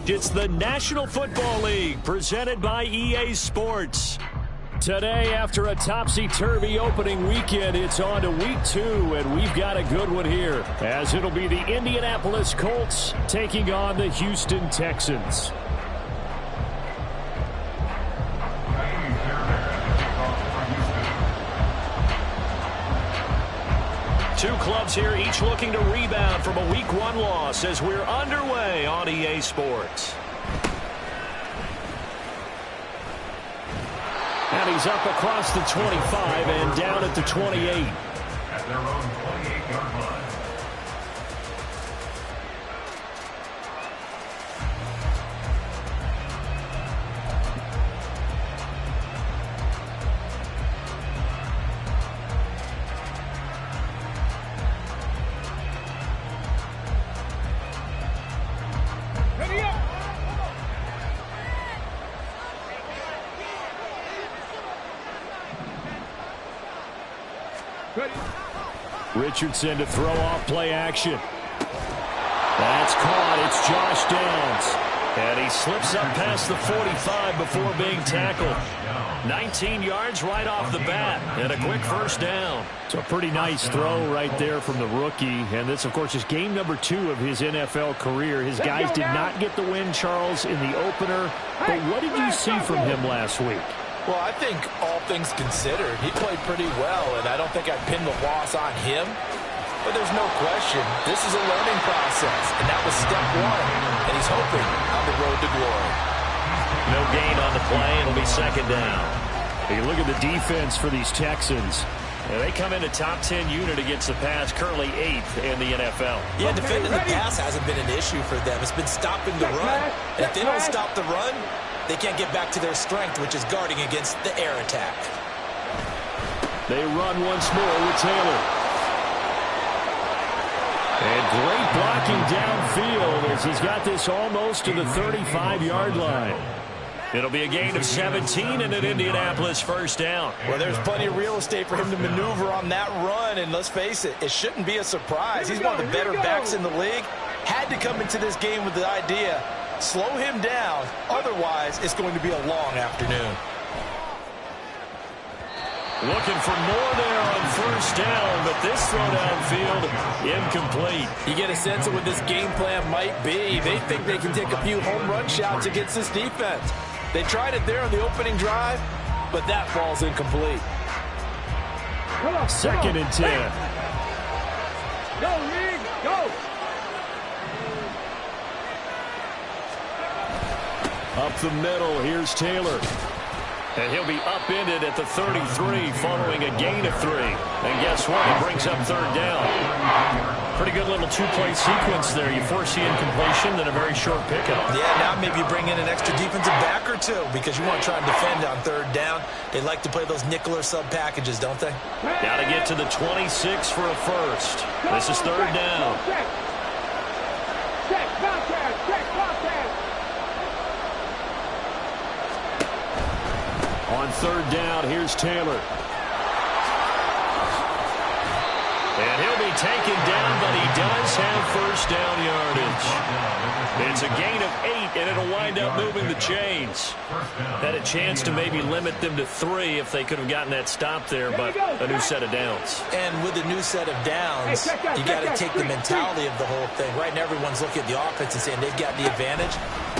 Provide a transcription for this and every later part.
It's the National Football League presented by EA Sports. Today, after a topsy-turvy opening weekend, it's on to week 2, and we've got a good one here, as it'll be the Indianapolis Colts taking on the Houston Texans. Two clubs here, each looking to rebound from a Week 1 loss as we're underway on EA Sports. And he's up across the 25 and down at the 28. At their own 28-yard line. Richardson to throw off play action. That's caught. It's Josh Downs. And he slips up past the 45 before being tackled. 19 yards right off the bat. And a quick first down. So a pretty nice throw right there from the rookie. And this, of course, is game number 2 of his NFL career. His guys did not get the win, Charles, in the opener. But what did you see from him last week? Well, I think all things considered, he played pretty well, and I don't think I'd pin the loss on him. But there's no question, this is a learning process, and that was step 1, and he's hoping on the road to glory. No gain on the play, it'll be second down. You look at the defense for these Texans. They come in a top 10 unit against the pass, currently 8th in the NFL. Yeah, defending the pass hasn't been an issue for them. It's been stopping the run. And if they don't stop the run, they can't get back to their strength, which is guarding against the air attack. They run once more with Taylor. And great blocking downfield as he's got this almost to the 35-yard line. It'll be a gain of 17 and an Indianapolis first down. Well, there's plenty of real estate for him to maneuver on that run, and let's face it, it shouldn't be a surprise. He's one of the better backs in the league. Had to come into this game with the idea, slow him down, otherwise it's going to be a long afternoon. Looking for more there on first down, but this throw downfield incomplete. You get a sense of what this game plan might be. They think they can take a few home run shots against this defense. They tried it there on the opening drive, but that ball's incomplete. Second and 10. Go, Reed, go! Up the middle, here's Taylor. And he'll be upended at the 33 following a gain of 3. And guess what? He brings up third down. Pretty good little two-play sequence there. You force the incompletion, then a very short pickup. Yeah, now maybe you bring in an extra defensive back or two because you want to try and defend on third down. They like to play those nickel or sub packages, don't they? Got to get to the 26 for a first. This is third down. Check, Bobcat. On third down, here's Taylor. And he'll be taken down, but he does have first down yardage. It's a gain of 8, and it'll wind up moving the chains. Had a chance to maybe limit them to 3 if they could have gotten that stop there, but a new set of downs. And with a new set of downs, you got to take the mentality of the whole thing. Right now, everyone's looking at the offense and saying they've got the advantage.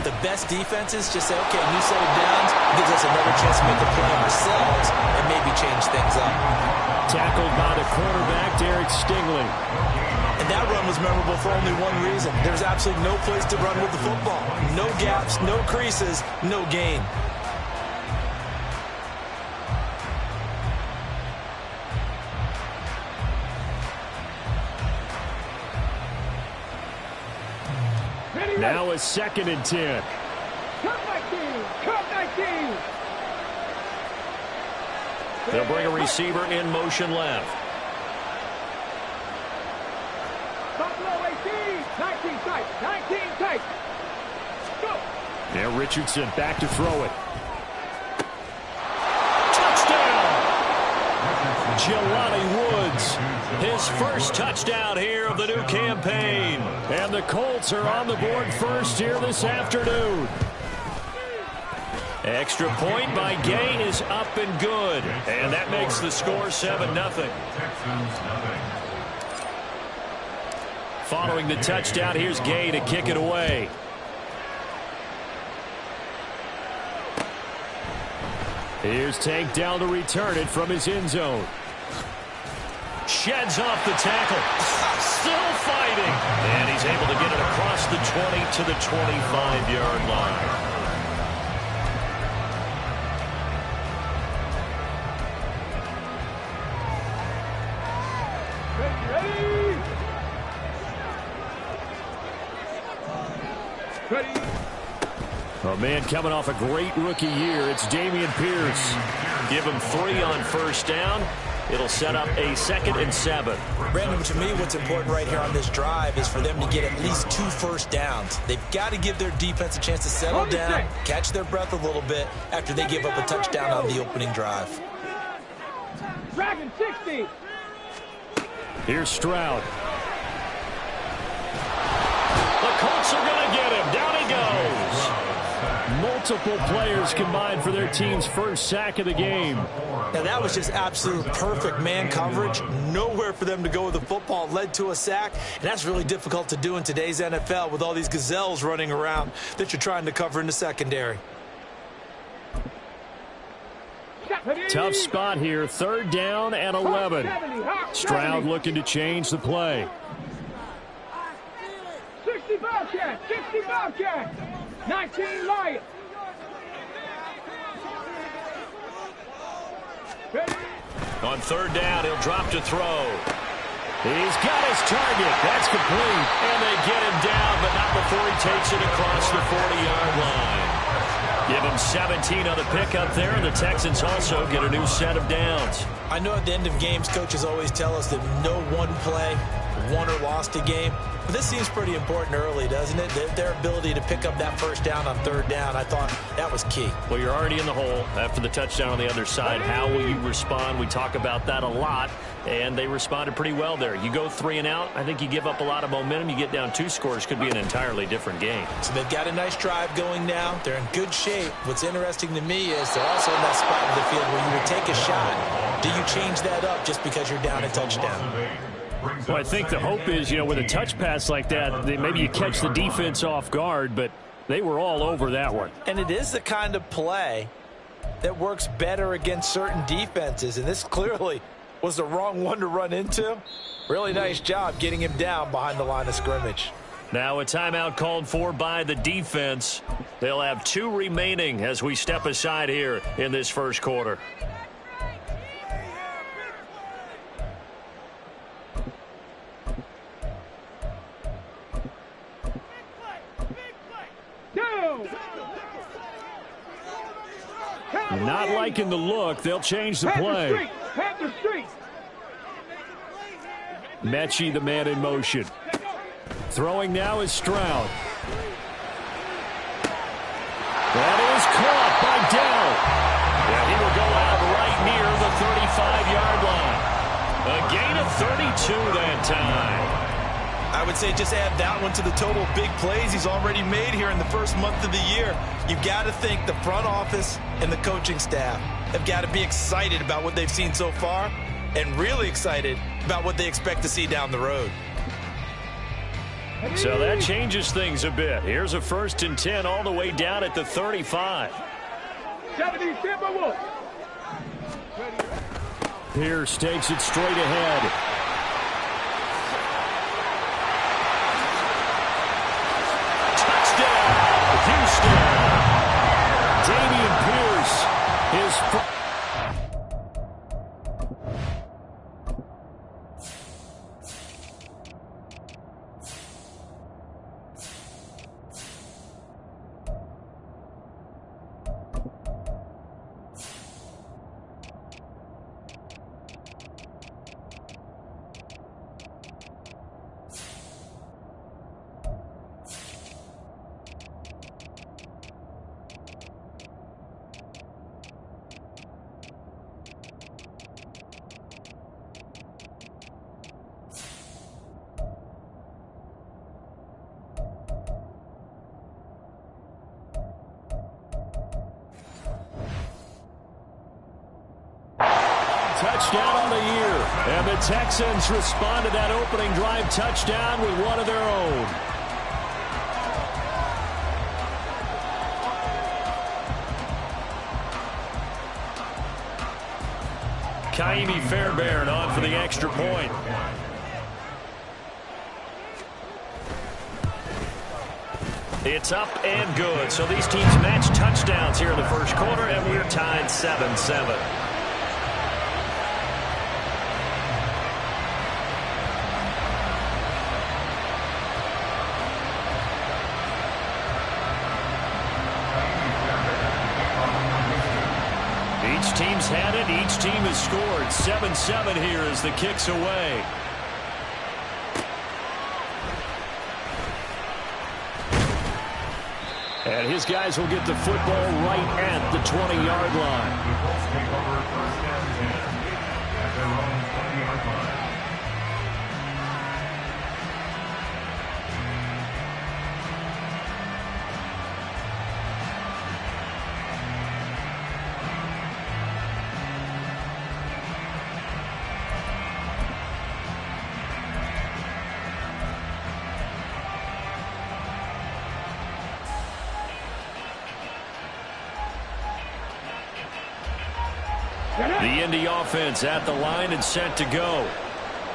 The best defenses just say, okay, new set of downs gives us another chance to make a play ourselves and maybe change things up. Tackled by the quarterback, Derek Stingley. And that run was memorable for only one reason. There's absolutely no place to run with the football. No gaps, no creases, no gain. Now a second and 10. Cut 19! Cut 19! They'll bring a receiver in motion left. Buffalo 18! 19 tight! 19 tight! Go! Now Richardson back to throw it. Touchdown! Jelani Woods, his first touchdown here of the new campaign. And the Colts are on the board first here this afternoon. Extra point by Gay is up and good. And that makes the score 7-0. Following the touchdown, here's Gay to kick it away. Here's Tank down to return it from his end zone. Sheds off the tackle. Still fighting. And he's able to get it across the 20 to the 25-yard line. A man coming off a great rookie year. It's Dameon Pierce. Give him 3 on first down. It'll set up a 2nd and 7. Brandon, to me, what's important right here on this drive is for them to get at least 2 first downs. They've got to give their defense a chance to settle down, catch their breath a little bit after they give up a touchdown on the opening drive. Dragon 60. Here's Stroud. The Colts are going to get him. Down he goes. Multiple players combined for their team's first sack of the game. Now, that was just absolute perfect man coverage. Nowhere for them to go with the football. Led to a sack, and that's really difficult to do in today's NFL with all these gazelles running around that you're trying to cover in the secondary. Tough spot here. 3rd down and 11. Stroud looking to change the play. 60 Bobcats, 60 Bobcats, 19 Lions. On 3rd down, he'll drop to throw. He's got his target. That's complete. And they get him down, but not before he takes it across the 40-yard line. Give him 17 on the pickup there, and the Texans also get a new set of downs. I know at the end of games, coaches always tell us that no one play won or lost a game. But this seems pretty important early, doesn't it? Their ability to pick up that first down on 3rd down, I thought that was key. Well, you're already in the hole after the touchdown on the other side. How will you respond? We talk about that a lot, and they responded pretty well there. You go 3 and out, I think you give up a lot of momentum. You get down 2 scores, could be an entirely different game. So they've got a nice drive going now. They're in good shape. What's interesting to me is they're also in that spot in the field where you would take a shot. Do you change that up just because you're down a touchdown? Well, I think the hope is, with a touch pass like that, maybe you catch the defense off guard, but they were all over that one. And it is the kind of play that works better against certain defenses, and this clearly was the wrong one to run into. Really nice job getting him down behind the line of scrimmage. Now a timeout called for by the defense. They'll have 2 remaining as we step aside here in this first quarter. Not liking the look. They'll change the play. Mechie, the man in motion. Throwing now is Stroud. That is caught by Dell. Yeah, he will go out right near the 35-yard line. A gain of 32 that time. I would say just add that one to the total big plays he's already made here in the first month of the year. You've got to think the front office and the coaching staff have got to be excited about what they've seen so far and really excited about what they expect to see down the road. So that changes things a bit. Here's a 1st and 10 all the way down at the 35. Pierce takes it straight ahead. Houston. Dameon Pierce, his touchdown on the year. And the Texans respond to that opening drive touchdown with one of their own. Kaimi Fairbairn on for the extra point. It's up and good. So these teams match touchdowns here in the first quarter, and we're tied 7-7. Each team's had it. Each team has scored. 7-7 here as the kick's away. And his guys will get the football right at the 20-yard line. The Indy offense at the line and set to go.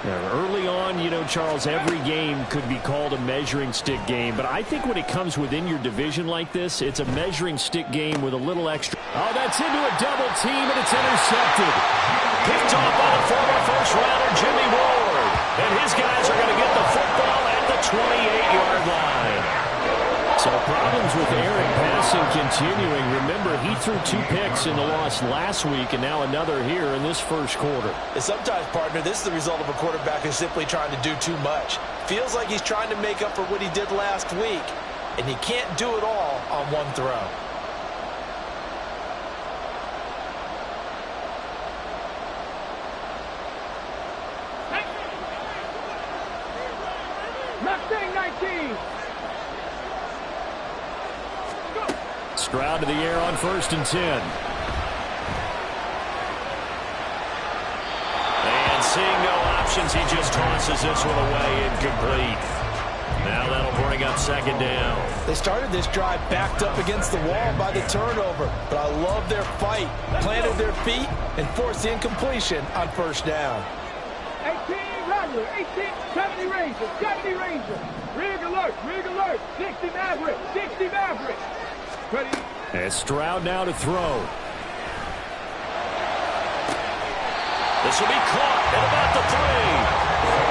Now, early on, you know, Charles, every game could be called a measuring stick game. But I think when it comes within your division like this, it's a measuring stick game with a little extra. Oh, that's into a double team, and it's intercepted. Picked off by the former first-rounder Jimmy Ward. And his guys are going to get the football at the 28-yard line. So problems with Aaron passing continuing. Remember, he threw 2 picks in the loss last week, and now another here in this first quarter. And sometimes, partner, this is the result of a quarterback who's simply trying to do too much. Feels like he's trying to make up for what he did last week, and he can't do it all on one throw. Mustang 19. Stroud to the air on 1st and 10. And seeing no options, he just tosses this one away, incomplete. Now that'll bring up 2nd down. They started this drive backed up against the wall by the turnover, but I love their fight. Planted their feet and forced the incompletion on 1st down. 18 Rattler, 18, 70 Ranger, 70 Ranger. Rig alert, 60 Maverick, 60 Maverick. Ready? And Stroud now to throw. This will be caught at about the 3.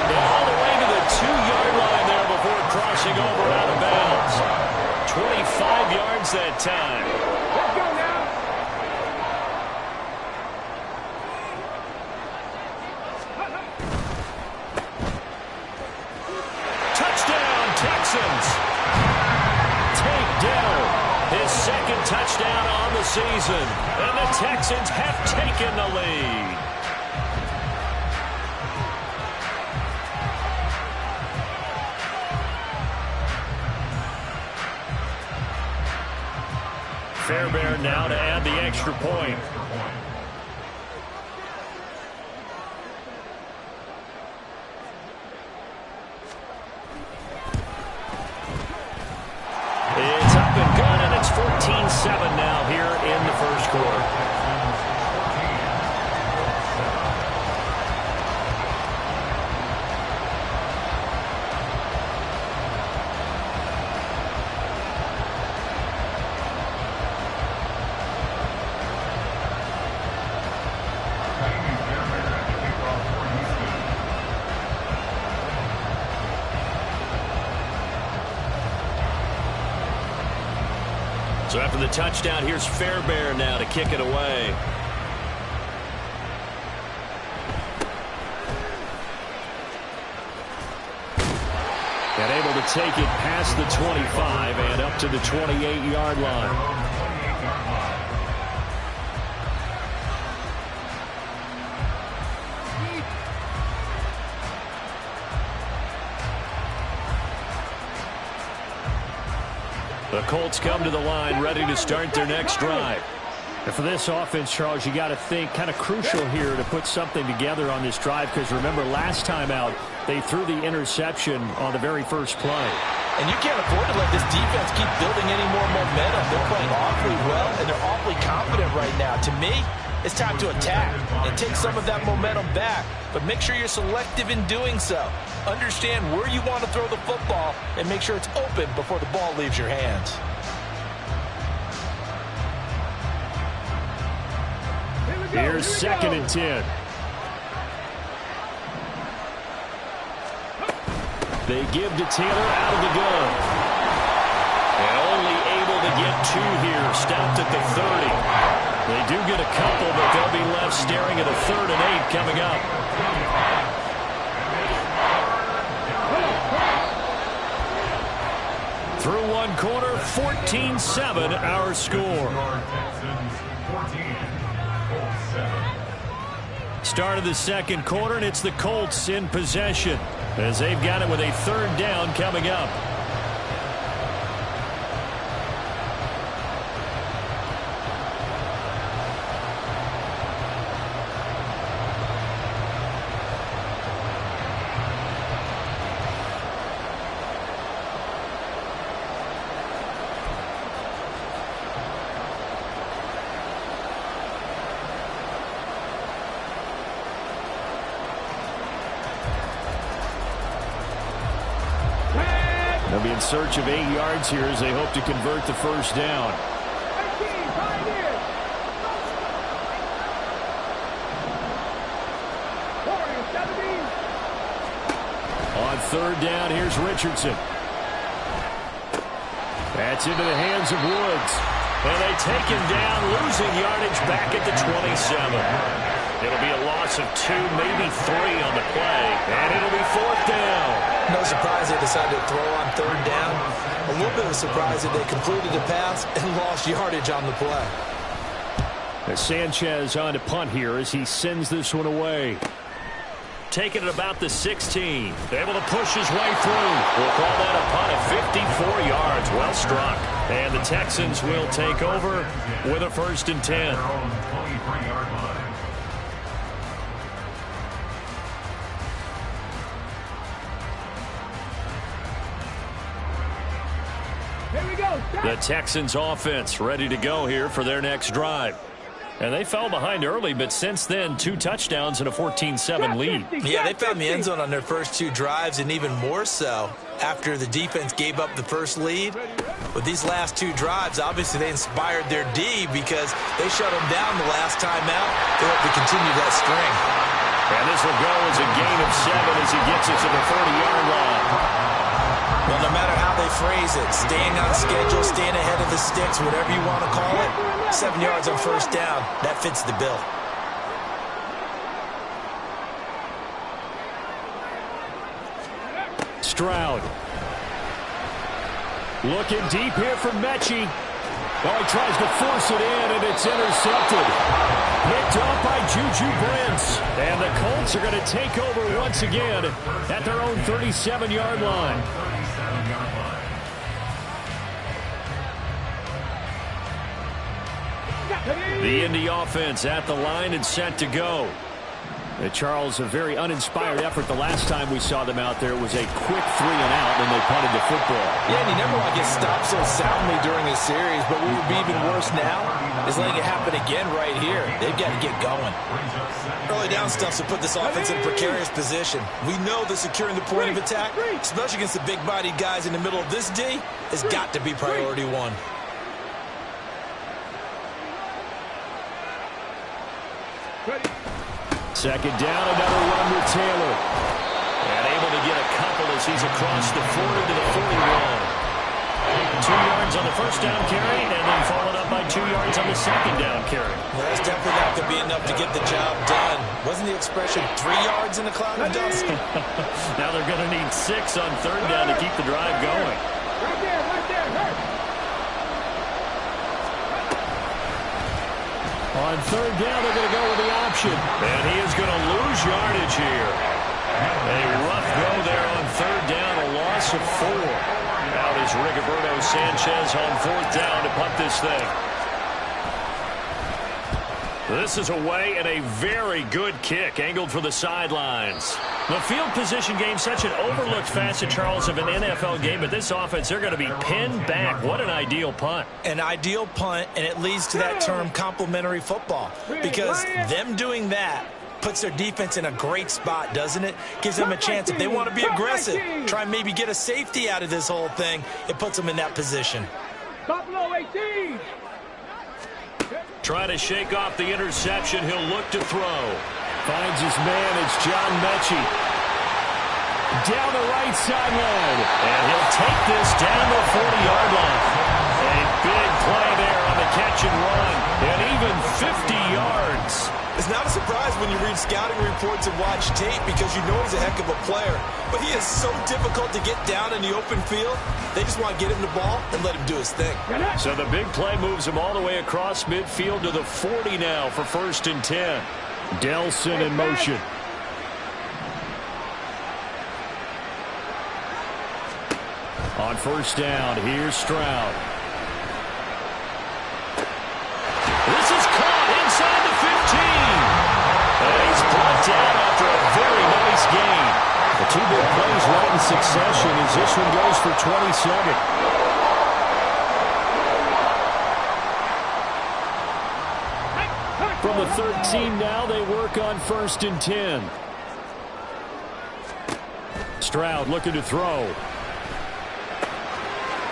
And all the way to the 2-yard line there before crossing over out of bounds. 25 yards that time. Let's go now. Touchdown, Texans. Takedown. His 2nd touchdown on the season. And the Texans have taken the lead. Fairbairn now to add the extra point. It's up and good, and it's 14-7 now here in the first quarter. So after the touchdown, here's Fairbairn now to kick it away. And able to take it past the 25 and up to the 28-yard line. The Colts come to the line ready to start their next drive. And for this offense, Charles, you got to think kind of crucial here to put something together on this drive, because remember last time out they threw the interception on the very first play. And you can't afford to let this defense keep building any more momentum. They're playing awfully well, and they're awfully confident right now. To me, it's time to attack and take some of that momentum back. But make sure you're selective in doing so. Understand where you want to throw the football and make sure it's open before the ball leaves your hands. Here's 2nd and 10. They give to Taylor out of the gun. And only able to get 2 here. Stopped at the 30. They do get a couple, but they'll be left staring at a 3rd and 8 coming up. Through one quarter, 14-7 our score. Start of the second quarter, and it's the Colts in possession as they've got it with a 3rd down coming up. They'll be in search of 8 yards here as they hope to convert the 1st down. On 3rd down, here's Richardson. That's into the hands of Woods. And they take him down, losing yardage back at the 27. It'll be a loss of 2, maybe 3 on the play. And it'll be 4th down. No surprise they decided to throw on 3rd down. A little bit of a surprise that they completed the pass and lost yardage on the play. As Sanchez on to punt here as he sends this one away. Taking it about the 16. Able to push his way through. We'll call that a punt of 54 yards. Well struck. And the Texans will take over with a 1st and 10. The Texans offense ready to go here for their next drive. And they fell behind early, but since then, 2 touchdowns and a 14-7 lead. Yeah, they found the end zone on their first 2 drives, and even more so after the defense gave up the first lead. But these last 2 drives, obviously they inspired their D because they shut them down the last time out. They hope to continue that string. And this will go as a gain of 7 as he gets it to the 40-yard line. Well, no matter how they phrase it, staying on schedule, staying ahead of the sticks, whatever you want to call it, 7 yards on 1st down, that fits the bill. Stroud. Looking deep here for Mechie. Oh, he tries to force it in, and it's intercepted. Picked off by Juju Brents. And the Colts are going to take over once again at their own 37-yard line. The Indy offense at the line and set to go. Charles, a very uninspired effort the last time we saw them out there. It was a quick 3 and out, and they punted the football. Yeah, and you never want to get stopped so soundly during a series, but what would be even worse now is letting it happen again right here. They've got to get going. Early down stuffs will put this offense in a precarious position. We know that securing the point of attack, especially against the big-bodied guys in the middle of this D, has got to be priority 1. Second down, another run with Taylor. And able to get a couple as he's across the 40 to the 41. 2 yards on the first down carry, and then followed up by 2 yards on the second down carry. Well, that's definitely not going to be enough to get the job done. Wasn't the expression 3 yards in a cloud of dust? Now they're going to need 6 on third down to keep the drive going. Right there, hurt. On third down, they're going to go with the option. And he is going to lose yardage here. A rough go there on third down, a loss of 4. Out is Rigoberto Sanchez on 4th down to punt this thing. This is away and a very good kick angled for the sidelines. The field position game, such an overlooked facet, Charles, of an NFL game, but this offense, they're going to be pinned back. What an ideal punt. An ideal punt, and it leads to that term complementary football, because them doing that puts their defense in a great spot, doesn't it? Gives them a chance, if they want to be aggressive, try and maybe get a safety out of this whole thing, it puts them in that position. Buffalo 18. Trying to shake off the interception. He'll look to throw. Finds his man. It's John Mechie. Down the right sideline. And he'll take this down the 40-yard line. A big play there on the catch and run. And even 50 yards. It's not a surprise when you read scouting reports and watch tape, because you know he's a heck of a player. But he is so difficult to get down in the open field. They just want to get him the ball and let him do his thing. So the big play moves him all the way across midfield to the 40 now for 1st and 10. Delson in motion. On 1st down, here's Stroud. This is caught inside the 15. And he's brought down after a very nice gain. The two big plays right in succession as this one goes for 27. From the 13 now, they work on 1st and 10. Stroud looking to throw.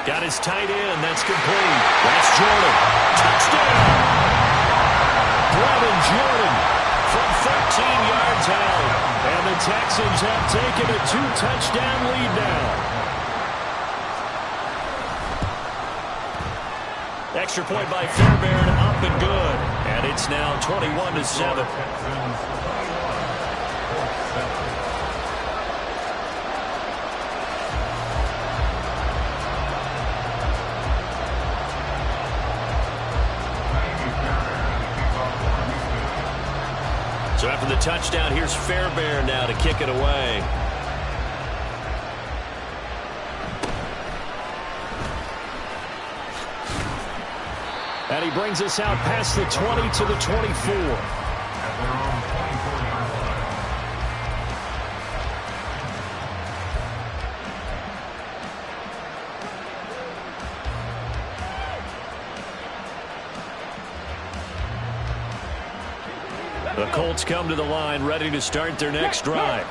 Got his tight end. That's complete. That's Jordan. Touchdown! Brevin Jordan from 13 yards out. And the Texans have taken a 2-touchdown lead now. Extra point by Fairbairn, up and good. And it's now 21-7. So after the touchdown, here's Fairbairn now to kick it away. And he brings us out past the 20 to the 24. The Colts come to the line, ready to start their next drive.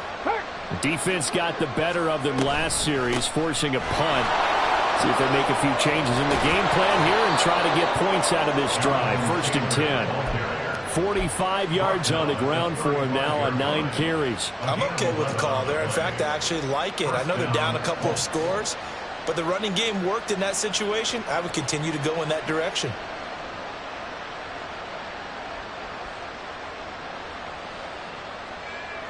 Defense got the better of them last series, forcing a punt. See if they make a few changes in the game plan here and try to get points out of this drive. 1st and 10. 45 yards on the ground for him now on 9 carries. I'm okay with the call there. In fact, I actually like it. I know they're down a couple of scores, but the running game worked in that situation. I would continue to go in that direction.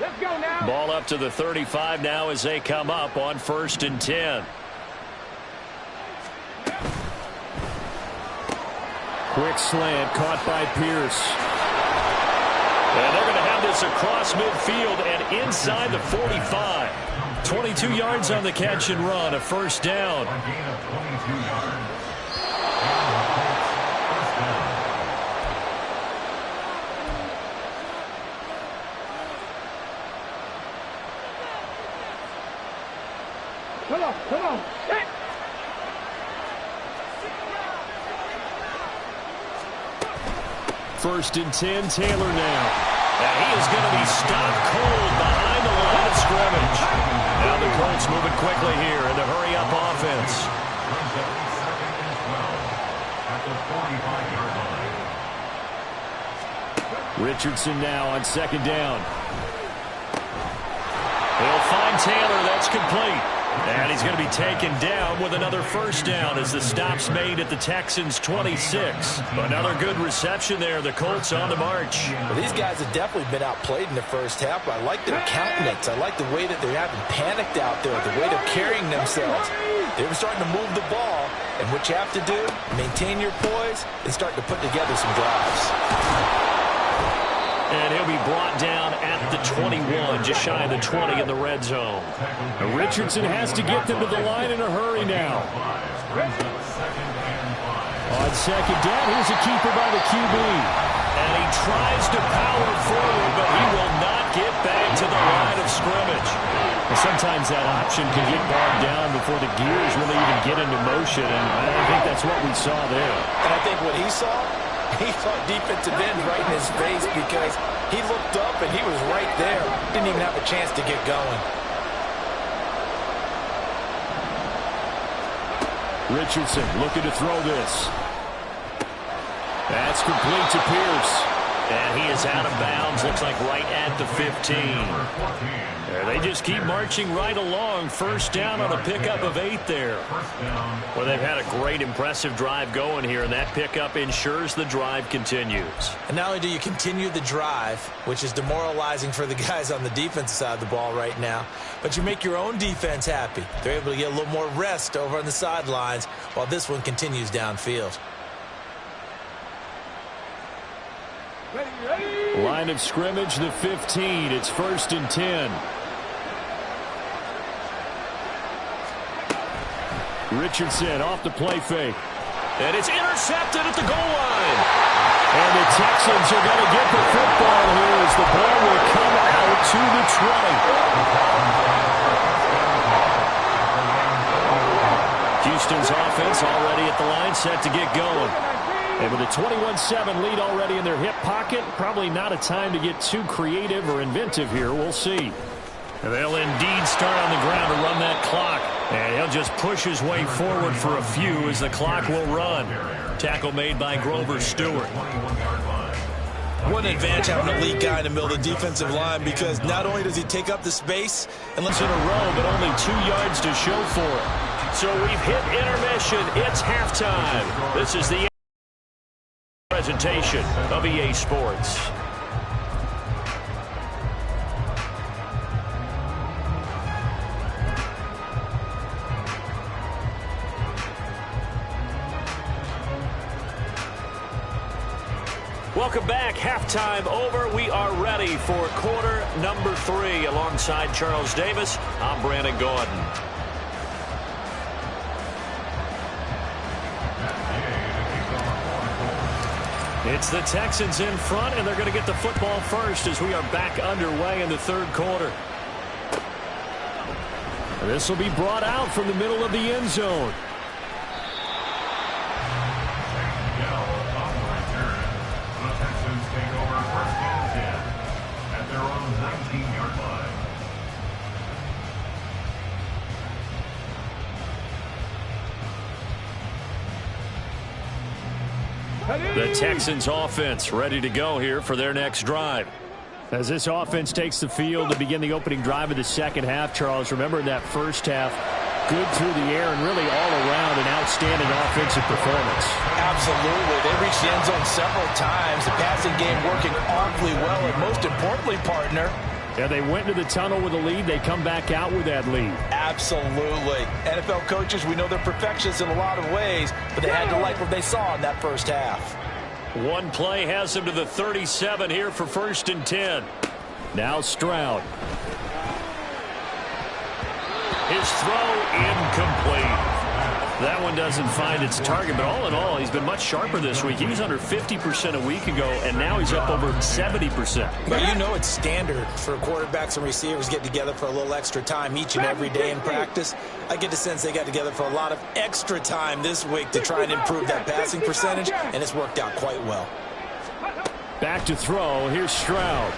Let's go now. Ball up to the 35 now as they come up on 1st and 10. Quick slant caught by Pierce. And they're going to have this across midfield and inside the 45. 22 yards on the catch and run, a 1st down. Come on, come on. Hey. 1st and 10, Taylor now. And he is going to be stopped cold behind the line of scrimmage. Now the Colts moving quickly here in the hurry-up offense. Richardson now on 2nd down. He'll find Taylor. That's complete. And he's going to be taken down with another 1st down as the stop's made at the Texans' 26. Another good reception there. The Colts on the march. Well, these guys have definitely been outplayed in the first half, but I like their countenance. I like the way that they haven't panicked out there, the way they're carrying themselves. They were starting to move the ball, and what you have to do, maintain your poise and start to put together some drives. And he'll be brought down at the 21, just shy of the 20 in the red zone. Richardson has to get them to the line in a hurry now. On 2nd down, here's a keeper by the QB. And he tries to power forward, but he will not get back to the line of scrimmage. Well, sometimes that option can get bogged down before the gears really even get into motion, and I think that's what we saw there. And I think what he saw defensive end right in his face because he looked up and he was right there. Didn't even have a chance to get going. Richardson looking to throw this. That's complete to Pierce. And he is out of bounds, looks like right at the 15. They just keep marching right along. First down on a pickup of 8 there. Well, they've had a great, impressive drive going here, and that pickup ensures the drive continues. And not only do you continue the drive, which is demoralizing for the guys on the defensive side of the ball right now, but you make your own defense happy. They're able to get a little more rest over on the sidelines while this one continues downfield. Line of scrimmage, the 15. It's 1st and 10. Richardson off the play fake. And it's intercepted at the goal line. And the Texans are going to get the football here as the ball will come out to the 20. Houston's offense already at the line, set to get going. And with a 21-7 lead already in their hip pocket, probably not a time to get too creative or inventive here. We'll see. And they'll indeed start on the ground to run that clock. And he'll just push his way forward for a few as the clock will run. Tackle made by Grover Stewart. What an advantage having a lead guy in the middle of the defensive line, because not only does he take up the space, and let's in a row, but only 2 yards to show for it. So we've hit intermission. It's halftime. This is the presentation of EA Sports. Welcome back. Halftime over. We are ready for quarter number 3. Alongside Charles Davis, I'm Brandon Gordon. It's the Texans in front, and they're going to get the football first as we are back underway in the 3rd quarter. This will be brought out from the middle of the end zone. The Texans offense ready to go here for their next drive. As this offense takes the field to begin the opening drive of the second half, Charles, remember in that first half, good through the air and really all around an outstanding offensive performance. Absolutely. They reached the end zone several times. The passing game working awfully well, and most importantly, partner, yeah, they went to the tunnel with a lead. They come back out with that lead. Absolutely. NFL coaches, we know they're perfectionists in a lot of ways, but they had to like what they saw in that first half. One play has them to the 37 here for 1st and 10. Now Stroud. His throw incomplete. That one doesn't find its target, but all in all, he's been much sharper this week. He was under 50% a week ago, and now he's up over 70%. But you know it's standard for quarterbacks and receivers get together for a little extra time each and every day in practice. I get the sense they got together for a lot of extra time this week to try and improve that passing percentage, and it's worked out quite well. Back to throw. Here's Stroud.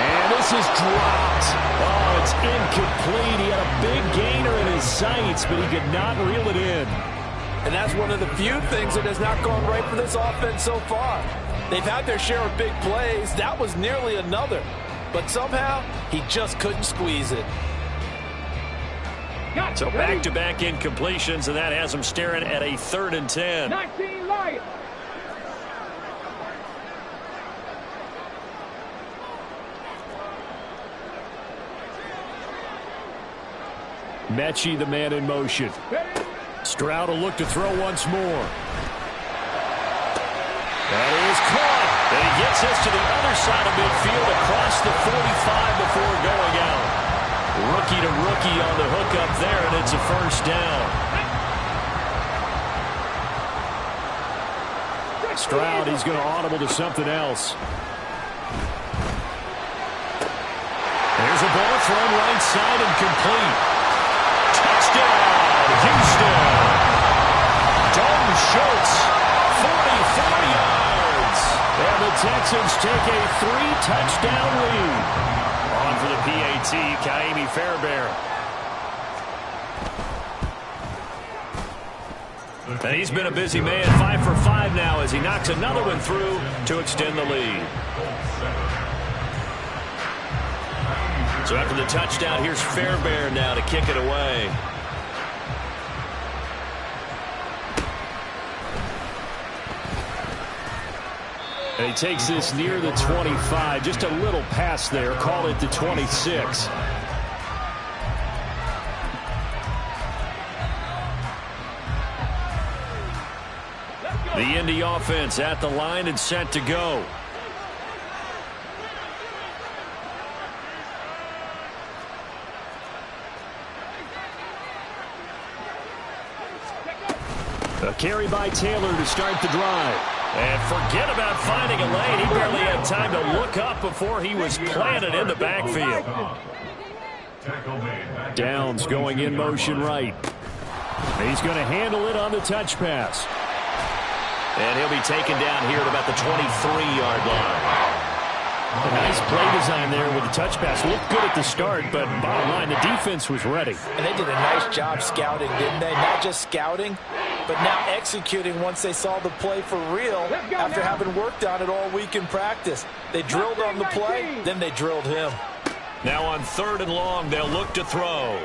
And this is dropped. Oh, it's incomplete. He had a big gainer in his sights, but he could not reel it in. And that's one of the few things that has not gone right for this offense so far. They've had their share of big plays. That was nearly another. But somehow, he just couldn't squeeze it. So back-to-back incompletions, and that has him staring at a 3rd and 10. 19 Lions. Mechie, the man in motion. Stroud will look to throw once more. That is caught. And he gets this to the other side of midfield across the 45 before going out. Rookie to rookie on the hookup there, and it's a 1st down. Stroud, he's going to audible to something else. There's a ball thrown right side and complete. Touchdown, Houston. Dalton Schultz, 44 yards. And the Texans take a 3-touchdown lead. On for the PAT, Ka'imi Fairbairn. And he's been a busy man, 5 for 5 now as he knocks another one through to extend the lead. So after the touchdown, here's Fairbairn now to kick it away. And he takes this near the 25, just a little past there, call it the 26. The Indy offense at the line and set to go. A carry by Taylor to start the drive. And forget about finding a lane. He barely had time to look up before he was planted in the backfield. Downs going in motion right. He's going to handle it on the touch pass. And he'll be taken down here at about the 23-yard line. A nice play design there with the touch pass. Looked good at the start, but bottom line, the defense was ready. And they did a nice job scouting, didn't they? Not just scouting, but now executing once they saw the play for real after having worked on it all week in practice. They drilled on the play, then they drilled him. Now on 3rd and long, they'll look to throw.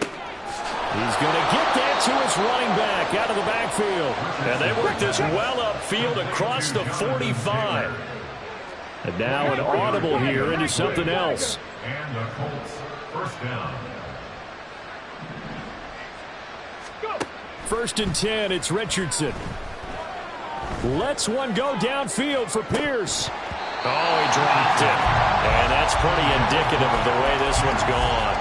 He's going to get that to his running back out of the backfield. And they work this well upfield across the 45. And now an audible here into something else. And the Colts first down. 1st and 10, it's Richardson. Lets one go downfield for Pierce. Oh, he dropped it. And that's pretty indicative of the way this one's gone.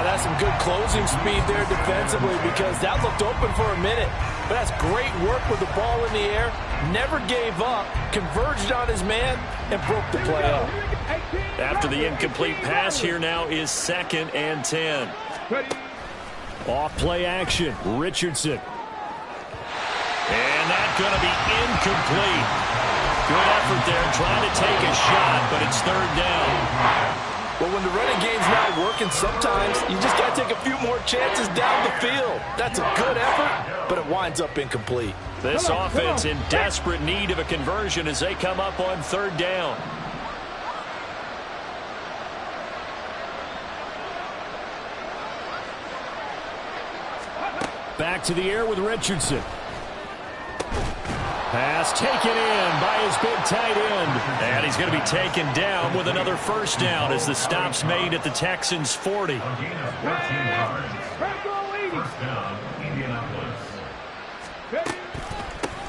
That's some good closing speed there defensively because that looked open for a minute. But that's great work with the ball in the air. Never gave up, converged on his man, and broke the play up. After the incomplete pass, here now is 2nd and 10. Off play action, Richardson. And that's going to be incomplete. Good effort there, trying to take a shot, but it's 3rd down. Well, when the running game's not working, sometimes you just got to take a few more chances down the field. That's a good effort, but it winds up incomplete. This offense in desperate need of a conversion as they come up on 3rd down. Back to the air with Richardson. Pass taken in by his big tight end. And he's going to be taken down with another 1st down as the stop's made at the Texans' 40.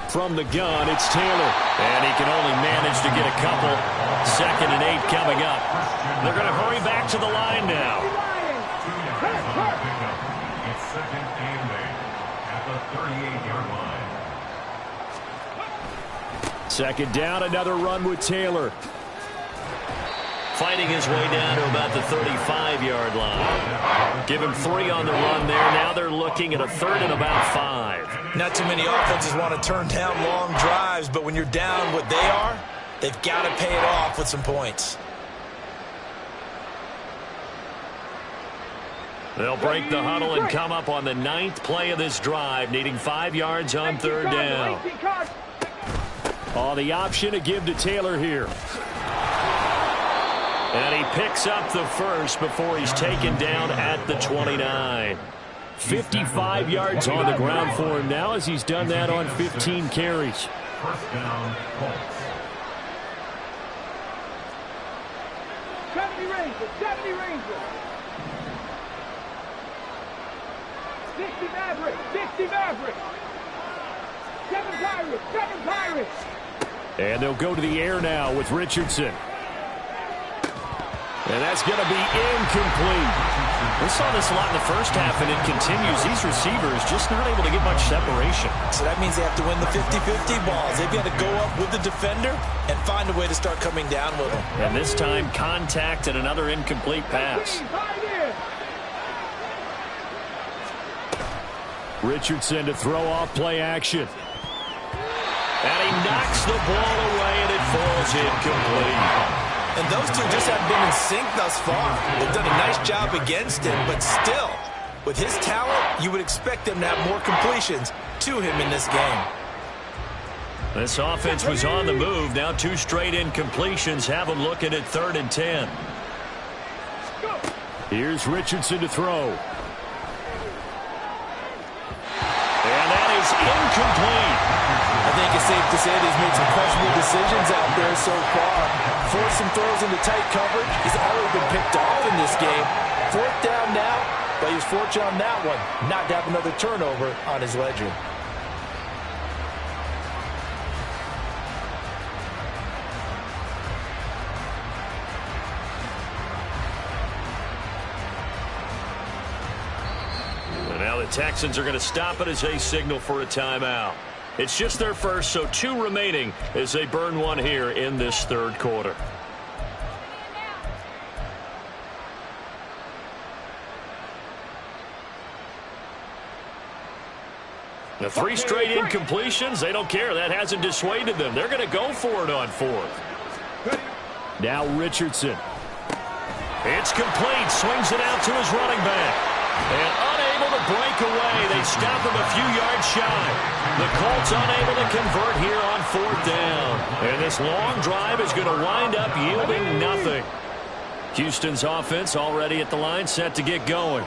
From the gun, it's Taylor. And he can only manage to get a couple. 2nd and 8 coming up. They're going to hurry back to the line now. It's 2nd and 8 at the 38-yard line. 2nd down, another run with Taylor. Fighting his way down to about the 35-yard line. Give him 3 on the run there. Now they're looking at a 3rd and about 5. Not too many offenses want to turn down long drives, but when you're down what they are, they've got to pay it off with some points. They'll break the huddle and come up on the 9th play of this drive, needing 5 yards on 3rd down. The option to give to Taylor here. And he picks up the 1st before he's taken down at the 29. 55 yards on the ground for him now as he's done that on 15 carries. 1st down, Colts. 70 Rangers, 70 Rangers. 60 Mavericks, 60 Mavericks. 7 Pirates, 7 Pirates. And they'll go to the air now with Richardson. And that's going to be incomplete. We saw this a lot in the first half, and it continues. These receivers just not able to get much separation. So that means they have to win the 50-50 balls. They've got to go up with the defender and find a way to start coming down with them. And this time, contact and another incomplete pass. Richardson to throw off play action. And he knocks the ball away, and it falls incomplete. And those two just haven't been in sync thus far. They've done a nice job against him, but still, with his talent, you would expect them to have more completions to him in this game. This offense was on the move. Now 2 straight incompletions have them looking at 3rd and 10. Here's Richardson to throw. And that is incomplete. I think it's safe to say that he's made some questionable decisions out there so far. Forced some throws into tight coverage. He's already been picked off in this game. 4th down now, but he was fortunate on that one not to have another turnover on his ledger. And now the Texans are going to stop it as they signal for a timeout. It's just their first, so 2 remaining as they burn one here in this 3rd quarter. The 3 straight incompletions, they don't care. That hasn't dissuaded them. They're going to go for it on 4th. Now Richardson. It's complete. Swings it out to his running back. And unable to break away. They stop him a few yards shy. The Colts unable to convert here on 4th down. And this long drive is going to wind up yielding nothing. Houston's offense already at the line, set to get going.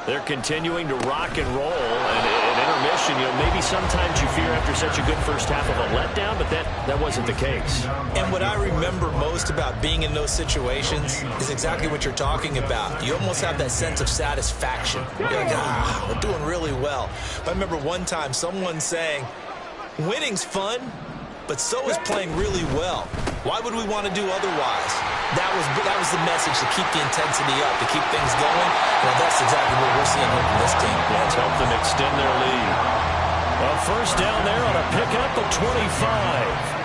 They're continuing to rock and roll. And at intermission, maybe sometimes you fear after such a good first half of a letdown, but that wasn't the case. And what I remember most about being in those situations is exactly what you're talking about. You almost have that sense of satisfaction. You're like, we're doing really well. But I remember one time someone saying, winning's fun, but so is playing really well. Why would we want to do otherwise? That was the message, to keep the intensity up, to keep things going. Well, that's exactly what we're seeing here from this team. Let's help them extend their lead. A 1st down there on a pickup of 25.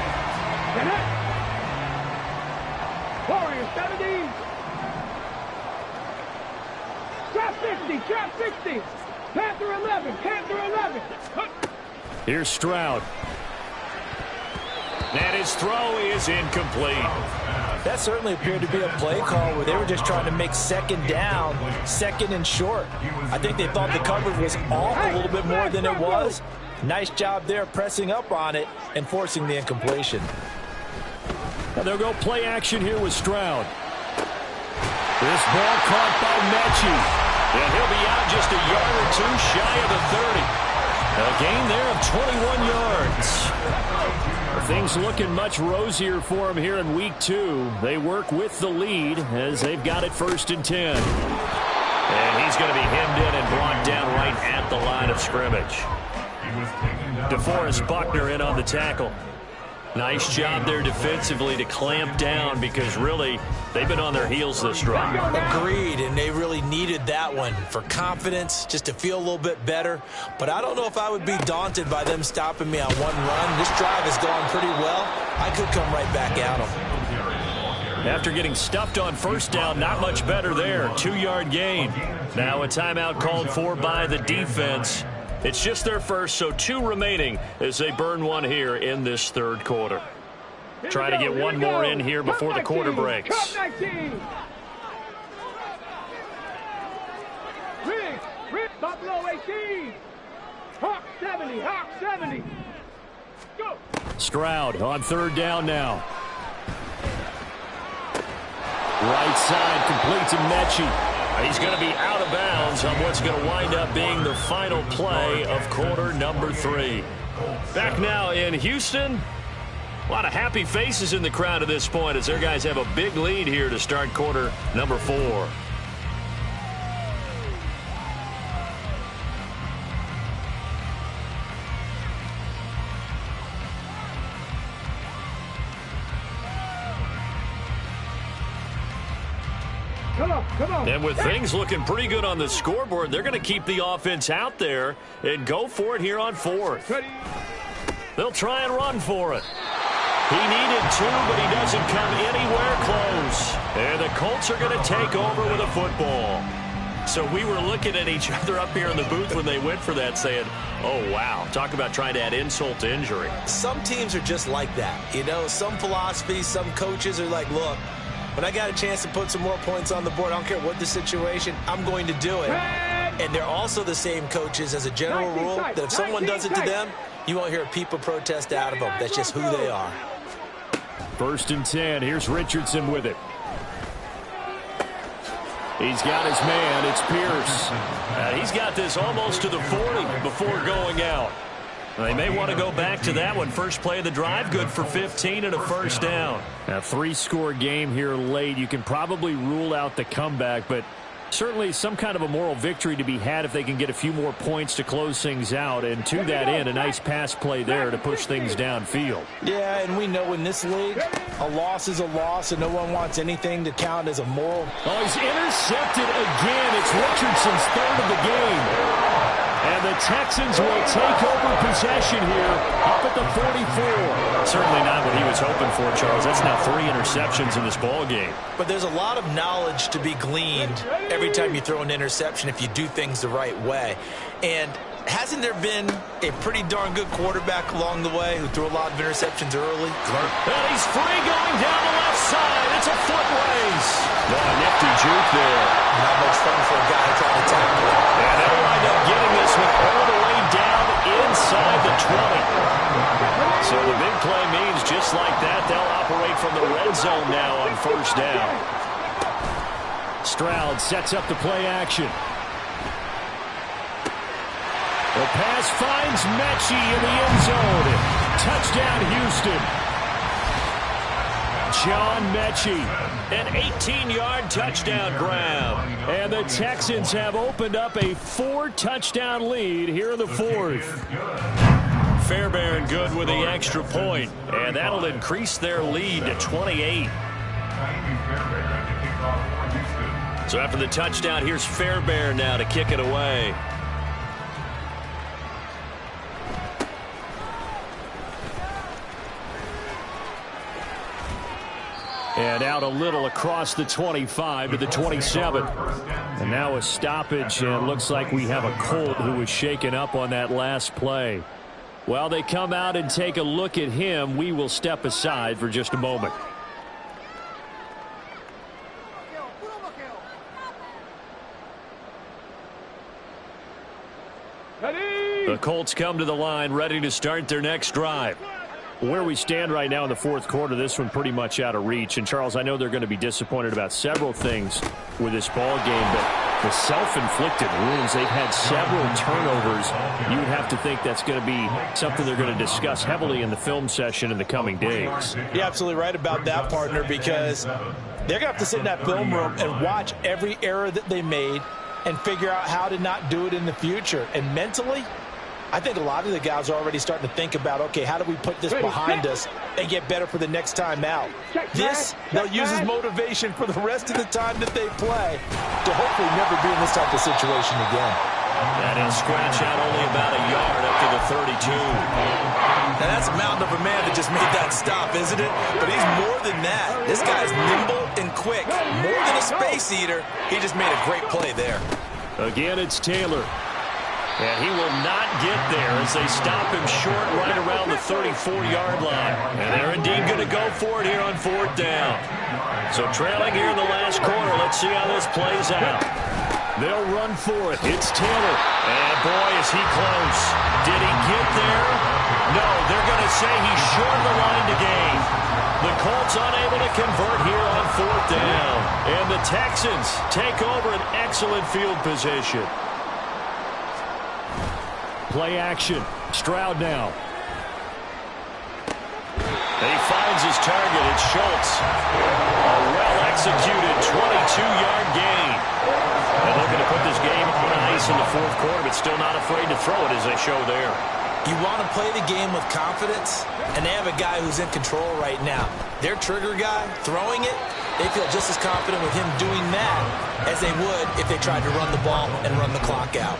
Warriors 70. Trap 50, trap 60. Panther 11, Panther 11. Here's Stroud. And his throw is incomplete. That certainly appeared to be a play call where they were just trying to make 2nd down, 2nd and short. I think they thought the coverage was off a little bit more than it was. Nice job there pressing up on it and forcing the incompletion. And they'll go play action here with Stroud. This ball caught by Mechie. And he'll be out just a yard or 2 shy of the 30. A gain there of 21 yards. Things looking much rosier for him here in week 2. They work with the lead as they've got it 1st and 10. And he's going to be hemmed in and brought down right at the line of scrimmage. DeForest Buckner in on the tackle. Nice job there defensively to clamp down, because really they've been on their heels this drive. Agreed, and they really needed that one for confidence, just to feel a little bit better. But I don't know if I would be daunted by them stopping me on one run. This drive has gone pretty well. I could come right back at them. After getting stuffed on 1st down, not much better there. 2-yard gain. Now a timeout called for by the defense. It's just their first, so 2 remaining as they burn one here in this 3rd quarter. Try to get one more in here before the quarter breaks. Rick, Buffalo 18. Hawk 70, Hawk 70. Go. Stroud on 3rd down now. Right side complete to Mechie. He's going to be out of bounds on what's going to wind up being the final play of quarter number 3. Back now in Houston. A lot of happy faces in the crowd at this point as their guys have a big lead here to start quarter number 4. And with things looking pretty good on the scoreboard, they're going to keep the offense out there and go for it here on fourth. They'll try and run for it. He needed 2, but he doesn't come anywhere close. And the Colts are going to take over with a football. So we were looking at each other up here in the booth when they went for that saying, oh, wow, talk about trying to add insult to injury. Some teams are just like that. You know, some philosophies, some coaches are like, look, when I got a chance to put some more points on the board, I don't care what the situation, I'm going to do it. And they're also the same coaches as a general rule that if someone does it to them, you won't hear a peep of protest out of them. That's just who they are. 1st and 10. Here's Richardson with it. He's got his man. It's Pierce. He's got this almost to the 40 before going out. They may want to go back to that one. First play of the drive, good for 15 and a first down. A 3-score game here late. You can probably rule out the comeback, but certainly some kind of a moral victory to be had if they can get a few more points to close things out. And to that end, a nice pass play there to push things downfield. Yeah, and we know in this league, a loss is a loss, and no one wants anything to count as a moral. Oh, he's intercepted again. It's Richardson's 3rd of the game. And the Texans will take over possession here up at the 44. Certainly not what he was hoping for, Charles. That's now 3 interceptions in this ball game. But there's a lot of knowledge to be gleaned every time you throw an interception if you do things the right way. And hasn't there been a pretty darn good quarterback along the way who threw a lot of interceptions early? And he's free going down the left side. It's a foot race. Nifty juke there. Not much fun for a guy trying to tackle. And they'll wind up getting this one all the way down inside the 20. So the big play means just like that, they'll operate from the red zone now on 1st down. Stroud sets up the play action. The pass finds Mechie in the end zone. Touchdown, Houston. John Mechie. An 18-yard touchdown grab. And the Texans have opened up a 4-touchdown lead here in the 4th. Fairbairn good with the extra point, and that'll increase their lead to 28. So after the touchdown, here's Fairbairn now to kick it away. And out a little across the 25 to the 27. And now a stoppage, and looks like we have a Colt who was shaken up on that last play. While they come out and take a look at him, we will step aside for just a moment. The Colts come to the line, ready to start their next drive. Where we stand right now in the 4th quarter, this one pretty much out of reach. And, Charles, I know they're going to be disappointed about several things with this ball game, but the self-inflicted wounds, they've had several turnovers. You would have to think that's going to be something they're going to discuss heavily in the film session in the coming days. You're absolutely right about that, partner, because they're going to have to sit in that film room and watch every error that they made and figure out how to not do it in the future. And mentally, I think a lot of the guys are already starting to think about, okay, how do we put this behind us and get better for the next time out? This, they'll use as motivation for the rest of the time that they play to hopefully never be in this type of situation again. And he'll scratch out only about a yard up to the 32. Now that's a mountain of a man that just made that stop, isn't it? But he's more than that. This guy's nimble and quick. More than a space eater. He just made a great play there. Again, it's Taylor. And he will not get there as they stop him short right around the 34-yard line. And they're indeed going to go for it here on 4th down. So trailing here in the last quarter, let's see how this plays out. They'll run for it. It's Taylor. And boy, is he close. Did he get there? No, they're going to say he's short of the line to gain. The Colts unable to convert here on 4th down. And the Texans take over an excellent field position. Play action. Stroud now. And he finds his target. It's Schultz. A well-executed 22-yard gain. And looking to put this game on ice in the 4th quarter, but still not afraid to throw it as they show there. You want to play the game with confidence, and they have a guy who's in control right now. Their trigger guy, throwing it, they feel just as confident with him doing that as they would if they tried to run the ball and run the clock out.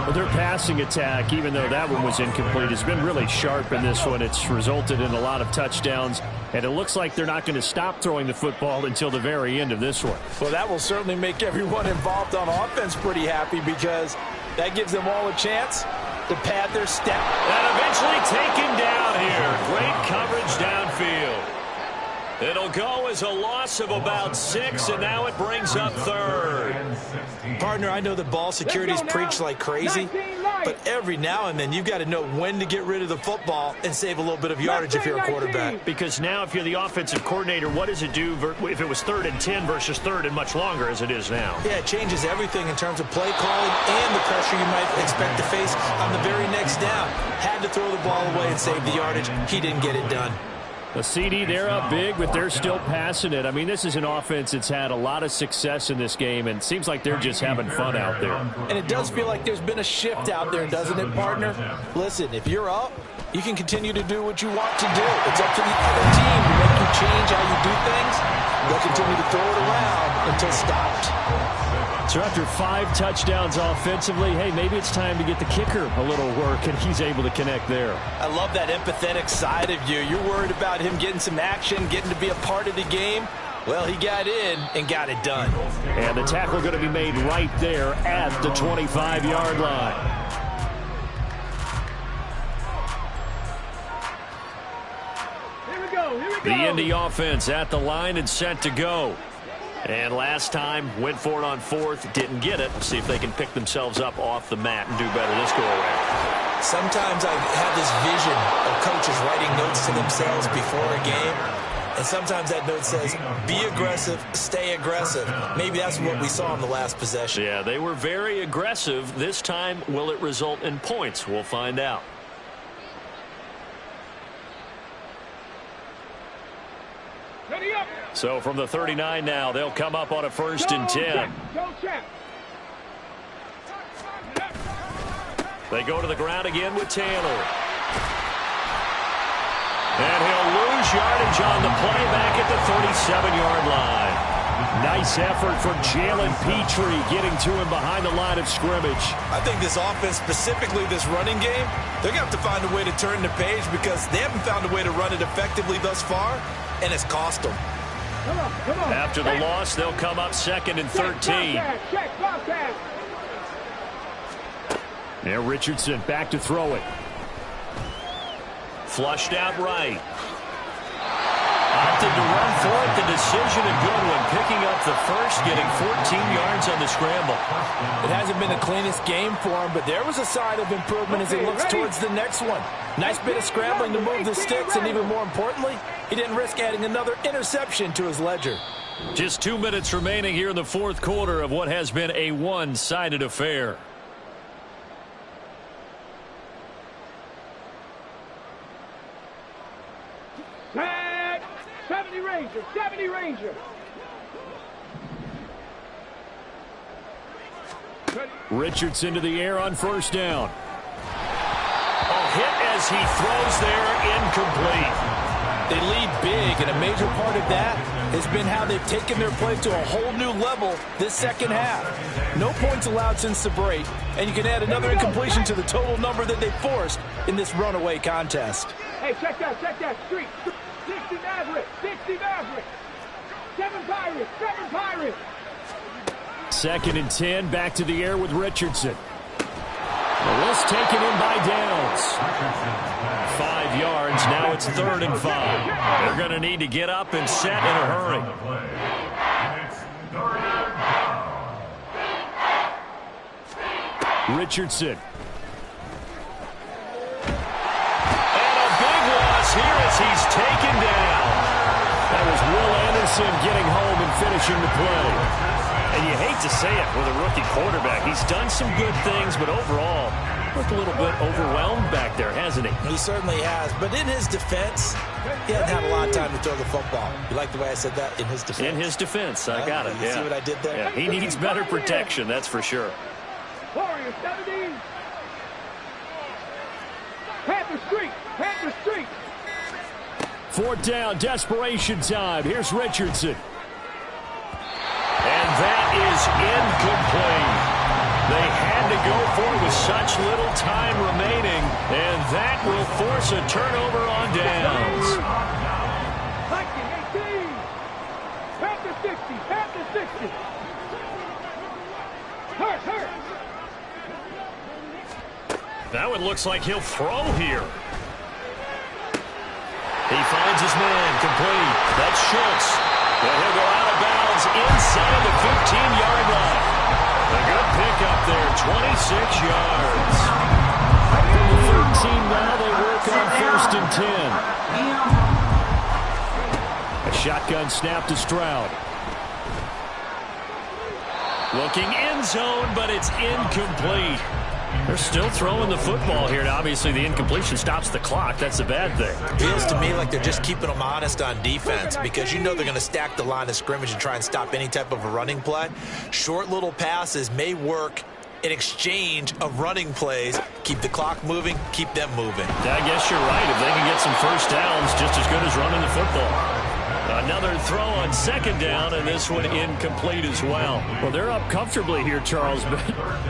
Well, their passing attack, even though that one was incomplete, has been really sharp in this one. It's resulted in a lot of touchdowns, and it looks like they're not going to stop throwing the football until the very end of this one. Well, that will certainly make everyone involved on offense pretty happy because that gives them all a chance to pad their step. And eventually taken down here. Great coverage downfield. It'll go as a loss of about 6, and now it brings up third. Partner, I know that ball security is preached like crazy, but every now and then you've got to know when to get rid of the football and save a little bit of yardage if you're a quarterback. Because now if you're the offensive coordinator, what does it do if it was 3rd and 10 versus 3rd and much longer as it is now? Yeah, it changes everything in terms of play calling and the pressure you might expect to face on the very next down. Had to throw the ball away and save the yardage. He didn't get it done. The CD, they're up big, but they're still passing it. I mean, this is an offense that's had a lot of success in this game, and it seems like they're just having fun out there. And it does feel like there's been a shift out there, doesn't it, partner? Listen, if you're up, you can continue to do what you want to do. It's up to the other team to make you change how you do things. They'll continue to throw it around until stopped. So after 5 touchdowns offensively, hey, maybe it's time to get the kicker a little work, and he's able to connect there. I love that empathetic side of you. You're worried about him getting some action, getting to be a part of the game. Well, he got in and got it done. And the tackle going to be made right there at the 25-yard line. The Indy offense at the line and set to go. And last time, went for it on 4th, didn't get it. See if they can pick themselves up off the mat and do better this go-around. Sometimes I have this vision of coaches writing notes to themselves before a game. And sometimes that note says, be aggressive, stay aggressive. Maybe that's what we saw in the last possession. Yeah, they were very aggressive. This time, will it result in points? We'll find out. So from the 39 now, they'll come up on a 1st and 10. They go to the ground again with Taylor. And he'll lose yardage on the play back at the 37-yard line. Nice effort from Jalen Petrie getting to him behind the line of scrimmage. I think this offense, specifically this running game, they're going to have to find a way to turn the page because they haven't found a way to run it effectively thus far, and it's cost them. Come on. After the loss, they'll come up 2nd and 13. Now Richardson back to throw it. Flushed out right. Opted to run for it. The decision a good one. Picking up the first, getting 14 yards on the scramble. It hasn't been the cleanest game for him, but there was a sign of improvement as he looks towards the next one. Nice bit of scrambling to move the sticks, and even more importantly, he didn't risk adding another interception to his ledger. Just 2 minutes remaining here in the 4th quarter of what has been a one-sided affair. Tag! 70 Ranger! 70 Ranger! Richardson to the air on 1st down. A hit as he throws there, incomplete. They lead big, and a major part of that has been how they've taken their play to a whole new level this second half. No points allowed since the break, and you can add another incompletion to the total number that they forced in this runaway contest. Hey, check that street. 60 Maverick, 60 Maverick. 7 Pirates, 7 Pirates. 2nd and 10, back to the air with Richardson. The list taken in by Downs. 5 yards, now it's 3rd and 5. They're going to need to get up and set in a hurry. Richardson. And a big loss here as he's taken down. That was Will Anderson getting home and finishing the play. And you hate to say it with a rookie quarterback. He's done some good things, but overall, looked a little bit overwhelmed back there, hasn't he? He certainly has. But in his defense, he hasn't had a lot of time to throw the football. You like the way I said that? In his defense. In his defense. I got it. You see what I did there? Yeah, he needs better protection, that's for sure. Warriors 70. Hey! Panther Street. Panther Street. Fourth down, desperation time. Here's Richardson. And that is incomplete. They had to go for it with such little time remaining, and that will force a turnover on downs. 19, 18. Panther 60. Panther 60. Hurt. That one looks like he'll throw here. He finds his man, complete. That's Schultz. And he'll go out of bounds inside the 15-yard line. A good pickup there, 26 yards. From the 13 now, they work on 1st and 10. A shotgun snap to Stroud. Looking end zone, but it's incomplete. They're still throwing the football here, and obviously the incompletion stops the clock. That's a bad thing. Feels to me like they're just keeping them honest on defense because you know they're going to stack the line of scrimmage and try and stop any type of a running play. Short little passes may work in exchange of running plays. Keep the clock moving, keep them moving. I guess you're right. If they can get some first downs, just as good as running the football. Another throw on 2nd down, and this one incomplete as well. Well, they're up comfortably here, Charles, but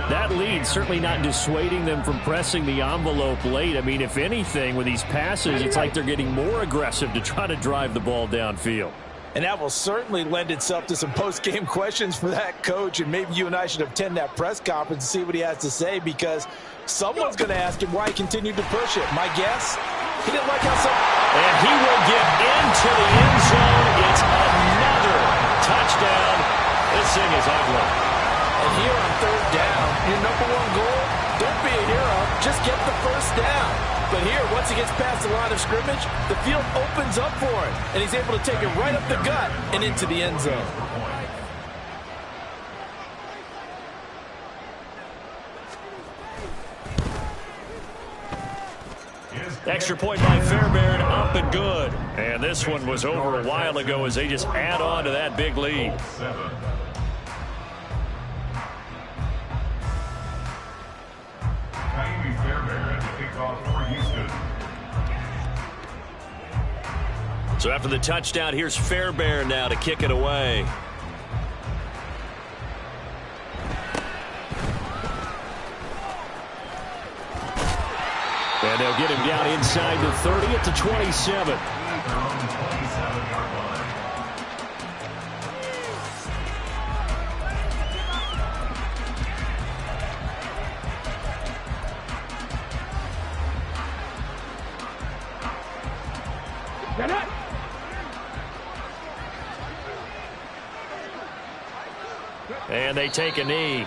that lead certainly not dissuading them from pressing the envelope late. I mean, if anything, with these passes, it's like they're getting more aggressive to try to drive the ball downfield. And that will certainly lend itself to some post-game questions for that coach, and maybe you and I should attend that press conference and see what he has to say, because someone's going to ask him why he continued to push it. My guess, he didn't like how some... And he will get into the end zone. It's another touchdown. This thing is ugly. And here on 3rd down, your #1 goal, don't be a hero, just get the first down. But here, once he gets past the line of scrimmage, the field opens up for him, and he's able to take it right up the gut and into the end zone. Extra point by Fairbairn, up and good. And this one was over a while ago as they just add on to that big lead. So after the touchdown, here's Fairbairn now to kick it away. And they'll get him down inside the 30 at the 27. And they take a knee.